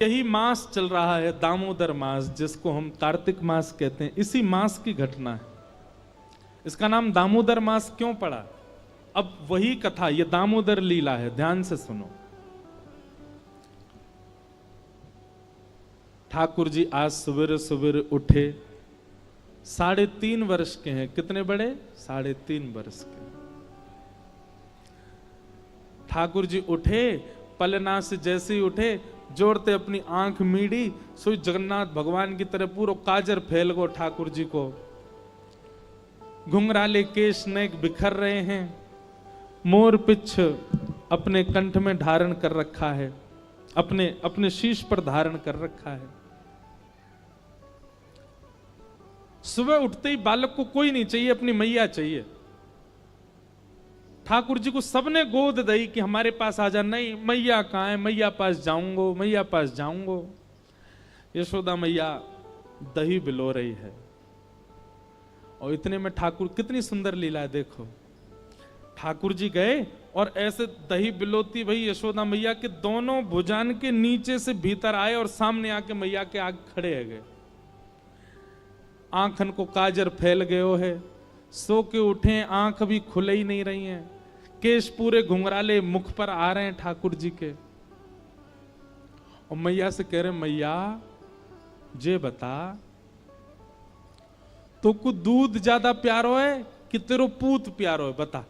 यही मास चल रहा है, दामोदर मास, जिसको हम कार्तिक मास कहते हैं। इसी मास की घटना है। इसका नाम दामोदर मास क्यों पड़ा? अब वही कथा, ये दामोदर लीला है, ध्यान से सुनो। ठाकुर जी आज सवेरे सवेरे उठे, 3.5 वर्ष के हैं। कितने बड़े? 3.5 वर्ष के। ठाकुर जी उठे, पलना से जैसे ही उठे, जोड़ते अपनी आंख मीड़ी, सोई जगन्नाथ भगवान की तरह पूरा काजर फैल गो ठाकुर जी को। घुंघराले केश नेक बिखर रहे हैं, मोर पिच्छ अपने कंठ में धारण कर रखा है, अपने अपने शीश पर धारण कर रखा है। सुबह उठते ही बालक को कोई नहीं चाहिए, अपनी मैया चाहिए। ठाकुर जी को सबने गोद दी कि हमारे पास आ जा। नहीं, मैया कहाँ है? मैया पास जाऊंगो, मैया पास जाऊंगो। यशोदा मैया दही बिलो रही है, और इतने में ठाकुर, कितनी सुंदर लीला है देखो। ठाकुर जी गए और ऐसे दही बिलोती भाई यशोदा मैया के दोनों भुजान के नीचे से भीतर आए और सामने आके मैया के आगे खड़े है गए। आंखन को काजर फैल गयो है, सो के उठे, आंख भी खुले ही नहीं रही हैं, केश पूरे घुंघराले मुख पर आ रहे हैं ठाकुर जी के। और मैया से कह रहे, मैया जे बता, तो को दूध ज्यादा प्यारो है कि तेरो पूत प्यारो है, बता।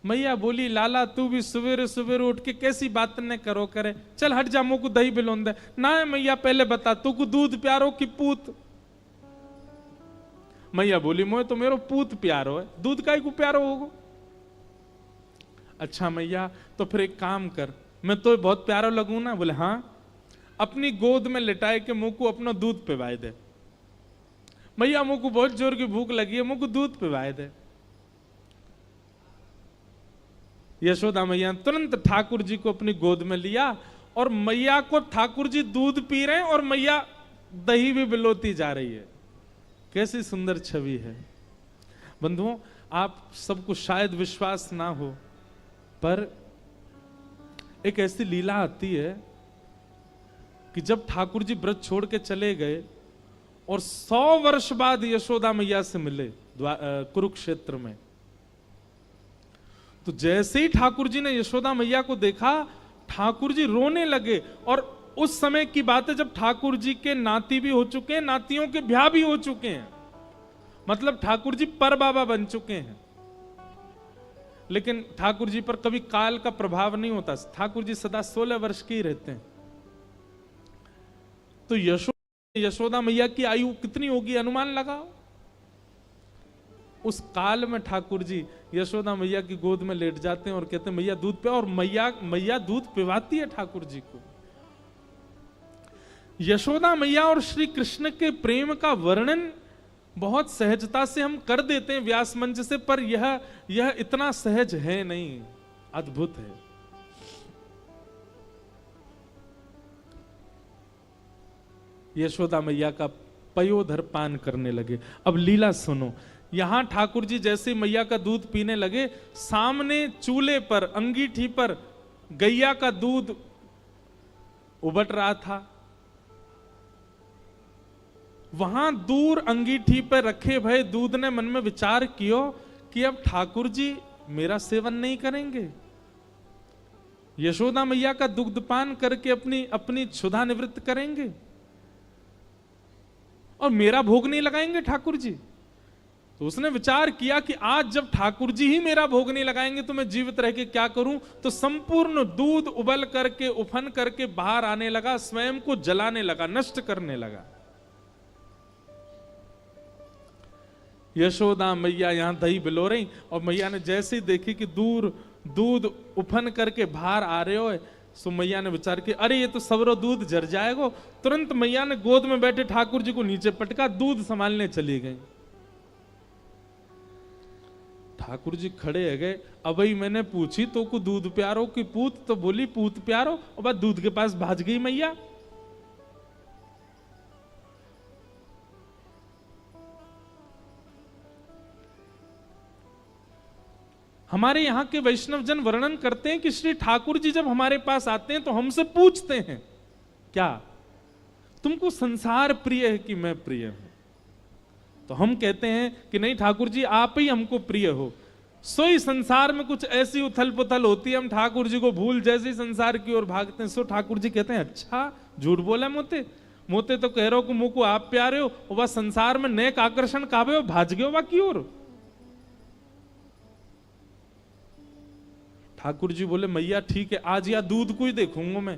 मैया बोली, लाला तू भी सवेरे सवेरे उठ के कैसी बात न करो करे, चल हट जा, मुझको दही बिलोन दे। ना मैया पहले बता, तू को दूध प्यारो कि पूत? मैया बोली, मोए तो मेरो पूत प्यारो है, दूध काई को प्यारो होगो? अच्छा मैया, तो फिर एक काम कर, मैं तो बहुत प्यारो लगूं ना? बोले हाँ। अपनी गोद में लिटाए के मुंह को अपना दूध पिवाए दे। मैया मुंह को बहुत जोर की भूख लगी है, मुंह को दूध पिवाए दे। यशोदा मैया तुरंत ठाकुर जी को अपनी गोद में लिया, और मैया को ठाकुर जी दूध पी रहे हैं और मैया दही भी बिलोती जा रही है। कैसी सुंदर छवि है बंधुओं। आप सबको शायद विश्वास ना हो, पर एक ऐसी लीला आती है कि जब ठाकुर जी व्रत छोड़ के चले गए और 100 वर्ष बाद यशोदा मैया से मिले कुरुक्षेत्र में, तो जैसे ही ठाकुर जी ने यशोदा मैया को देखा, ठाकुर जी रोने लगे। और उस समय की बात है जब ठाकुर जी के नाती भी हो चुके हैं, नातियों के ब्याह भी हो चुके हैं, मतलब ठाकुर जी पर बाबा बन चुके हैं। लेकिन ठाकुर जी पर कभी काल का प्रभाव नहीं होता, ठाकुर जी सदा 16 वर्ष के ही रहते हैं। तो यशोदा मैया की आयु कितनी होगी, अनुमान लगाओ। उस काल में ठाकुर जी यशोदा मैया की गोद में लेट जाते हैं और कहते हैं, मैया दूध पिया। और मैया दूध पिवाती है ठाकुर जी को। यशोदा मैया और श्री कृष्ण के प्रेम का वर्णन बहुत सहजता से हम कर देते हैं व्यास मंच से, पर यह इतना सहज है नहीं, अद्भुत है। यशोदा मैया का पयोधर पान करने लगे। अब लीला सुनो। यहां ठाकुर जी जैसे मैया का दूध पीने लगे, सामने चूल्हे पर, अंगीठी पर गैया का दूध उबट रहा था। वहां दूर अंगीठी पर रखे भय दूध ने मन में विचार किया कि अब ठाकुर जी मेरा सेवन नहीं करेंगे, यशोदा मैया का दुग्धपान करके अपनी अपनी क्षुधा निवृत्त करेंगे, और मेरा भोग नहीं लगाएंगे ठाकुर जी। तो उसने विचार किया कि आज जब ठाकुर जी ही मेरा भोग नहीं लगाएंगे तो मैं जीवित रह के क्या करूं। तो संपूर्ण दूध उबल करके, उफन करके बाहर आने लगा, स्वयं को जलाने लगा, नष्ट करने लगा। यशोदा मैया यहां दही बिलो रही, और मैया ने जैसे ही देखी कि दूर दूध उफन करके बाहर आ रहे हो, सो मैया ने विचार किया, अरे ये तो सवरो दूध जर जाएगा। तुरंत मैया ने गोद में बैठे ठाकुर जी को नीचे पटका, दूध संभालने चली गई। ठाकुर जी खड़े है गए। अब ही मैंने पूछी, तो को दूध प्यारो कि पूत? तो बोली पूत प्यारो, और बाद दूध के पास भाज गई मैया। हमारे यहाँ के वैष्णव जन वर्णन करते हैं कि श्री ठाकुर जी जब हमारे पास आते हैं तो हमसे पूछते हैं, क्या तुमको संसार प्रिय है कि मैं प्रिय हूं? तो हम कहते हैं कि नहीं ठाकुर जी, आप ही हमको प्रिय हो। सोई संसार में कुछ ऐसी उथल पुथल होती है, हम ठाकुर जी को भूल जैसे संसार की ओर भागते हैं। सो ठाकुर जी कहते हैं, अच्छा झूठ बोला मोते, मोते तो कह रहे हो कि मुझको आप प्यारे हो, वह संसार में नेक आकर्षण कावे हो, भाज गए हो बाकी ओर। ठाकुर जी बोले, मैया ठीक है, आज या दूध को ही देखूंगा मैं,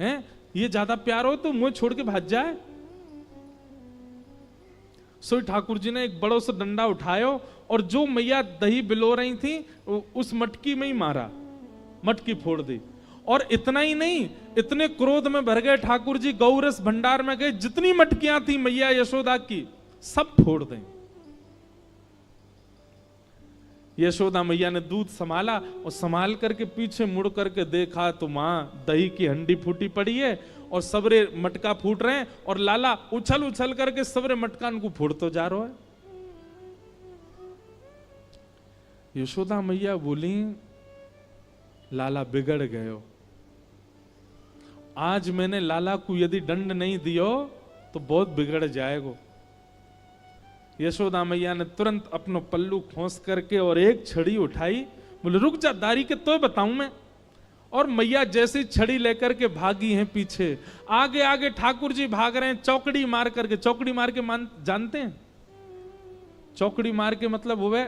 हैं ये ज्यादा प्यार हो तो मुझे छोड़ के भाज जाए। सो ठाकुर जी ने एक बड़ो सा डंडा उठायो और जो मैया दही बिलो रही थी उस मटकी में ही मारा, मटकी फोड़ दी। और इतना ही नहीं, इतने क्रोध में भर गए ठाकुर जी, गौरस भंडार में गए, जितनी मटकियां थी मैया यशोदा की सब फोड़ दें। यशोदा मैया ने दूध संभाला और संभाल करके पीछे मुड़ करके देखा तो मां दही की हंडी फूटी पड़ी है और सबरे मटका फूट रहे हैं और लाला उछल उछल करके सबरे मटकान को फोड़ते जा रहा है। यशोदा मैया बोली, लाला बिगड़ गयो, आज मैंने लाला को यदि दंड नहीं दियो तो बहुत बिगड़ जाएगा। यशोदा मैया ने तुरंत अपनो पल्लू खोस करके और एक छड़ी उठाई, बोले रुक जा दारी के तो बताऊं मैं। और मैया जैसी छड़ी लेकर के भागी हैं पीछे, आगे आगे ठाकुर जी भाग रहे हैं चौकड़ी मार करके। चौकड़ी मार के जानते हैं चौकड़ी मार के मतलब हुए,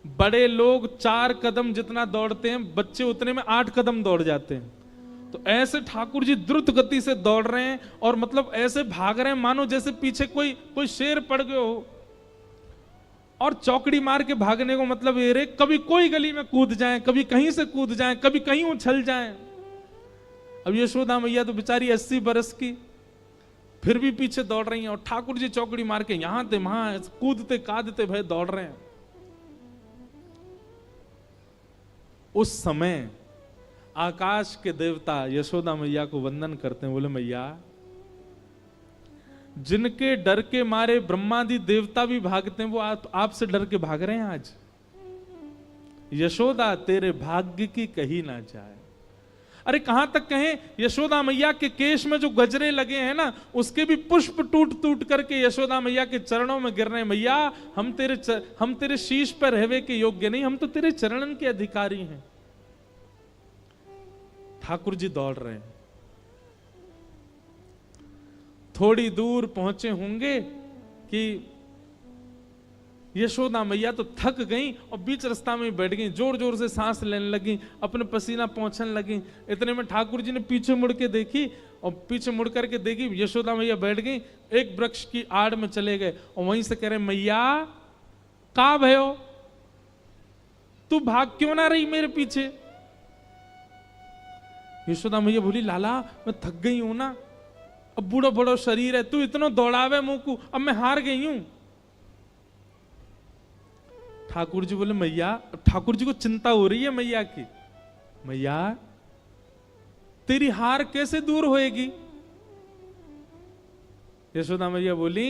बड़े लोग 4 कदम जितना दौड़ते हैं, बच्चे उतने में 8 कदम दौड़ जाते हैं। तो ऐसे ठाकुर जी द्रुत गति से दौड़ रहे हैं और मतलब ऐसे भाग रहे हैं मानो जैसे पीछे कोई शेर पड़ गए हो। और चौकड़ी मार के भागने को मतलब ये रे, कभी कोई गली में कूद जाएं, कभी कहीं से कूद जाएं, कभी कहीं उछल जाएं। अब यशोदा मैया तो बेचारी 80 बरस की, फिर भी पीछे दौड़ रही हैं और ठाकुर जी चौकड़ी मार के यहां थे वहां कूदते कादते भय दौड़ रहे हैं। उस समय आकाश के देवता यशोदा मैया को वंदन करते हैं, बोले मैया, जिनके डर के मारे ब्रह्मादि देवता भी भागते हैं वो आपसे डर के भाग रहे हैं आज। यशोदा तेरे भाग्य की कही ना जाए। अरे कहां तक कहें, यशोदा मैया के केश में जो गजरे लगे हैं ना, उसके भी पुष्प टूट टूट करके यशोदा मैया के चरणों में गिर रहे हैं। मैया हम तेरे शीश पर रहवे के योग्य नहीं, हम तो तेरे चरणन के अधिकारी हैं। ठाकुर जी दौड़ रहे हैं, थोड़ी दूर पहुंचे होंगे कि यशोदा मैया तो थक गई और बीच रास्ता में बैठ गई, जोर जोर से सांस लेने लगी, अपने पसीना पहुंचने लगी। इतने में ठाकुर जी ने पीछे मुड़ के देखी और पीछे मुड़ करके देखी यशोदा मैया बैठ गई, एक वृक्ष की आड़ में चले गए और वहीं से कह रहे, मैया का भयो, तू भाग क्यों ना रही मेरे पीछे? यशोदा मैया बोली, लाला मैं थक गई हूं ना, अब बूढ़ो बड़ो शरीर है, तू इतना दौड़ावे मुंह को, अब मैं हार गई हूं। ठाकुर जी बोले, मैया, ठाकुर जी को चिंता हो रही है मैया की, मैया तेरी हार कैसे दूर होएगी? यशोदा मैया बोली,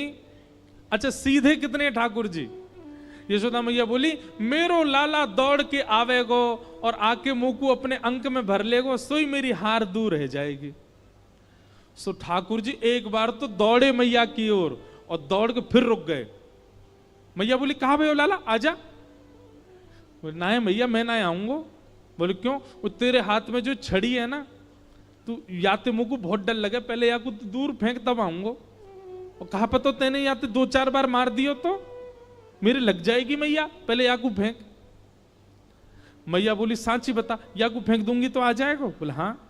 अच्छा सीधे कितने ठाकुर जी? यशोदा मैया बोली, मेरो लाला दौड़ के आवेगो और आके मुंह को अपने अंक में भर लेगो, सोई मेरी हार दूर रह जाएगी। सो ठाकुर जी एक बार तो दौड़े मैया की ओर और दौड़ के फिर रुक गए। मैया बोली, कहां भयो लाला, आजा। बोले, ना है मैया मैं ना आऊंगा। बोले क्यों? वो तेरे हाथ में जो छड़ी है ना, तू या तो मुंह को बहुत डर लगे, पहले या को तू दूर फेंक तब आऊंगा। और कहा पता तो तेने या तो 2-4 बार मार दियो तो मेरे लग जाएगी मैया, पहले या को फेंक। मैया बोली, सांची बता, या को फेंक दूंगी तो आ जाएगा? बोले हाँ।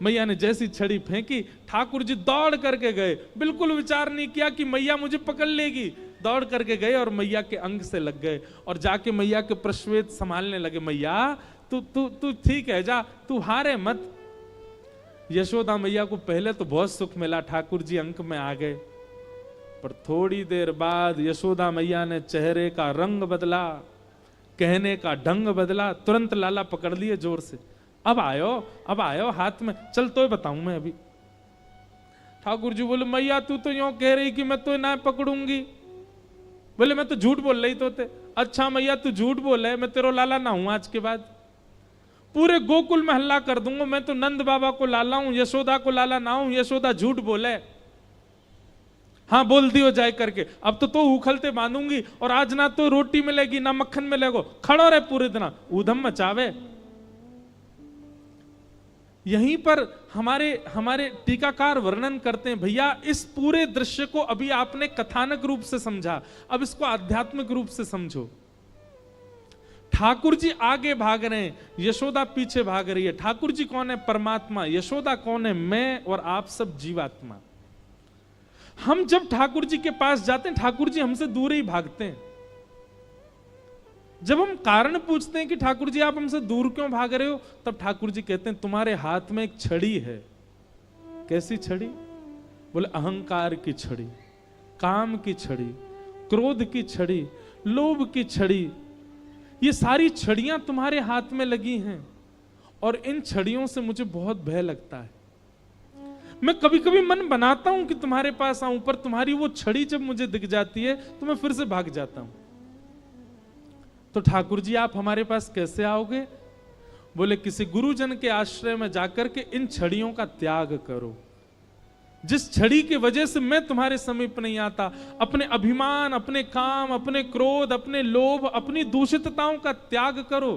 मैया ने जैसी छड़ी फेंकी, ठाकुर जी दौड़ करके गए, बिल्कुल विचार नहीं किया कि मैया मुझे पकड़ लेगी। दौड़ करके गए और मैया के अंग से लग गए और जाके मैया के प्रश्वेत संभालने लगे। मैया तू ठीक है, जा, तू हारे मत। यशोदा मैया को पहले तो बहुत सुख मिला, ठाकुर जी अंक में आ गए, पर थोड़ी देर बाद यशोदा मैया ने चेहरे का रंग बदला, कहने का ढंग बदला, तुरंत लाला पकड़ लिए जोर से। अब आयो हाथ में, चल तो बताऊं मैं अभी। ठाकुर जी बोले, मैया तू तो यूं कह रही कि मैं तो ना पकड़ूंगी। बोले मैं तो झूठ बोल रही तो अच्छा मैया तू झूठ बोले, मैं तेरो लाला ना हूं आज के बाद, पूरे गोकुल में हल्ला कर दूंगा मैं तो नंद बाबा को लाला हूं, यशोदा को लाला ना हूं, यशोदा झूठ बोले। हाँ बोल दियो जाए करके, अब तो उखलते बांधूंगी और आज ना तो रोटी मिलेगी ना मक्खन मिलेगा, खड़ो रहे पूरे दिन ऊधम मचावे। यहीं पर हमारे टीकाकार वर्णन करते हैं, भैया इस पूरे दृश्य को अभी आपने कथानक रूप से समझा, अब इसको आध्यात्मिक रूप से समझो। ठाकुर जी आगे भाग रहे हैं, यशोदा पीछे भाग रही है। ठाकुर जी कौन है? परमात्मा। यशोदा कौन है? मैं और आप सब जीवात्मा। हम जब ठाकुर जी के पास जाते हैं, ठाकुर जी हमसे दूर ही भागते हैं। जब हम कारण पूछते हैं कि ठाकुर जी आप हमसे दूर क्यों भाग रहे हो, तब ठाकुर जी कहते हैं तुम्हारे हाथ में एक छड़ी है। कैसी छड़ी? बोले अहंकार की छड़ी, काम की छड़ी, क्रोध की छड़ी, लोभ की छड़ी। ये सारी छड़ियां तुम्हारे हाथ में लगी हैं और इन छड़ियों से मुझे बहुत भय लगता है। मैं कभी कभी मन बनाता हूं कि तुम्हारे पास आऊं, पर तुम्हारी वो छड़ी जब मुझे दिख जाती है तो मैं फिर से भाग जाता हूं। तो ठाकुर जी आप हमारे पास कैसे आओगे? बोले किसी गुरुजन के आश्रय में जाकर के इन छड़ियों का त्याग करो। जिस छड़ी की वजह से मैं तुम्हारे समीप नहीं आता, अपने अभिमान, अपने काम, अपने क्रोध, अपने लोभ, अपनी दूषितताओं का त्याग करो।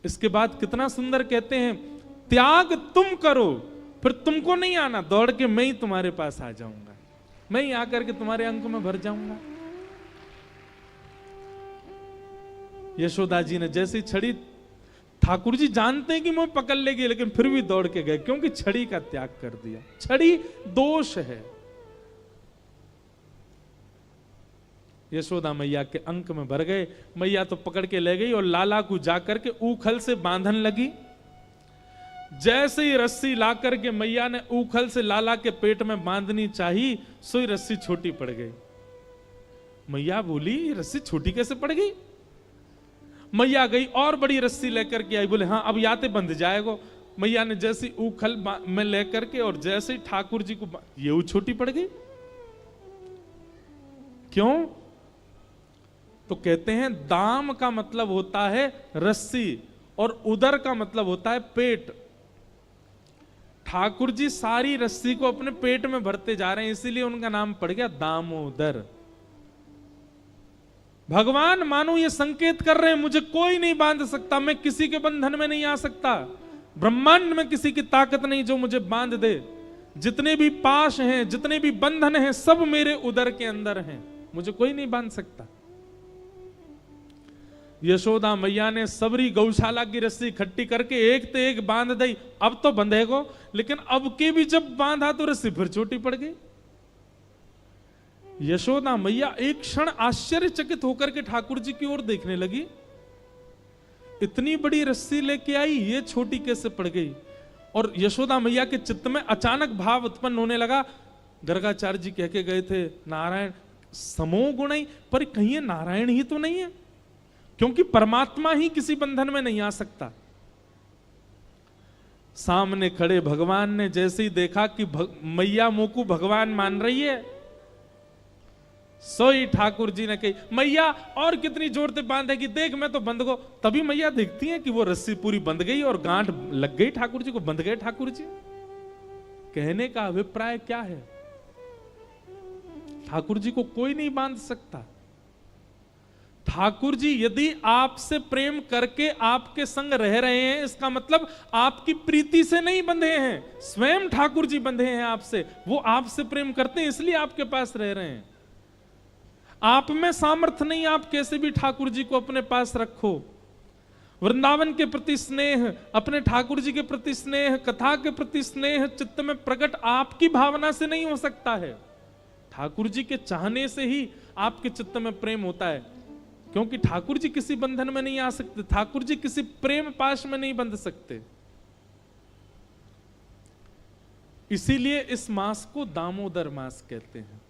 इसके बाद कितना सुंदर कहते हैं, त्याग तुम करो, फिर तुमको नहीं आना, दौड़ के मैं ही तुम्हारे पास आ जाऊंगा, मैं ही आकर के तुम्हारे अंक में भर जाऊंगा। यशोदा जी ने जैसी छड़ी, ठाकुर जी जानते हैं कि मुझे पकड़ लेगी, लेकिन फिर भी दौड़ के गए, क्योंकि छड़ी का त्याग कर दिया। छड़ी दोष है। यशोदा मैया के अंक में भर गए। मैया तो पकड़ के ले गई और लाला को जाकर के ऊखल से बांधन लगी। जैसे ही रस्सी ला करके मैया ने ऊखल से लाला के पेट में बांधनी चाहिए, सोई रस्सी छोटी पड़ गई। मैया बोली रस्सी छोटी कैसे पड़ गई? मैया गई और बड़ी रस्सी लेकर के आई, बोले हाँ अब याते बंध जाएगा। मैया ने जैसी ऊखल में लेकर के और जैसे ही ठाकुर जी को, ये छोटी पड़ गई। क्यों? तो कहते हैं दाम का मतलब होता है रस्सी और उदर का मतलब होता है पेट। ठाकुर जी सारी रस्सी को अपने पेट में भरते जा रहे हैं, इसीलिए उनका नाम पड़ गया दामोदर। भगवान मानो ये संकेत कर रहे हैं मुझे कोई नहीं बांध सकता, मैं किसी के बंधन में नहीं आ सकता, ब्रह्मांड में किसी की ताकत नहीं जो मुझे बांध दे। जितने भी पाश हैं, जितने भी बंधन हैं, सब मेरे उदर के अंदर हैं, मुझे कोई नहीं बांध सकता। यशोदा मैया ने सबरी गौशाला की रस्सी इकट्ठी करके एक तो एक बांध दी। अब तो बंधेगो, लेकिन अब के भी जब बांधा तो रस्सी फिर छोटी पड़ गई। यशोदा मैया एक क्षण आश्चर्यचकित होकर के ठाकुर जी की ओर देखने लगी। इतनी बड़ी रस्सी लेके आई, ये छोटी कैसे पड़ गई? और यशोदा मैया के चित्त में अचानक भाव उत्पन्न होने लगा। गर्गाचार्य जी कह के गए थे नारायण समो गुण, पर कहीं नारायण ही तो नहीं है, क्योंकि परमात्मा ही किसी बंधन में नहीं आ सकता। सामने खड़े भगवान ने जैसे ही देखा कि मैया मोकू भगवान मान रही है, सोई ठाकुर जी ने कही मैया और कितनी जोर से बांधेगी, देख मैं तो बंध गो। तभी मैया देखती है कि वो रस्सी पूरी बंध गई और गांठ लग गई ठाकुर जी को, बंध गए ठाकुर जी। कहने का अभिप्राय क्या है? ठाकुर जी को कोई नहीं बांध सकता। ठाकुर जी यदि आपसे प्रेम करके आपके संग रह रहे हैं, इसका मतलब आपकी प्रीति से नहीं बंधे हैं, स्वयं ठाकुर जी बंधे हैं आपसे। वो आपसे प्रेम करते हैं इसलिए आपके पास रह रहे हैं। आप में सामर्थ्य नहीं, आप कैसे भी ठाकुर जी को अपने पास रखो। वृंदावन के प्रति स्नेह, अपने ठाकुर जी के प्रति स्नेह, कथा के प्रति स्नेह चित्त में प्रकट आपकी भावना से नहीं हो सकता है, ठाकुर जी के चाहने से ही आपके चित्त में प्रेम होता है। क्योंकि ठाकुर जी किसी बंधन में नहीं आ सकते, ठाकुर जी किसी प्रेम पाश में नहीं बंध सकते। इसीलिए इस मास को दामोदर मास कहते हैं।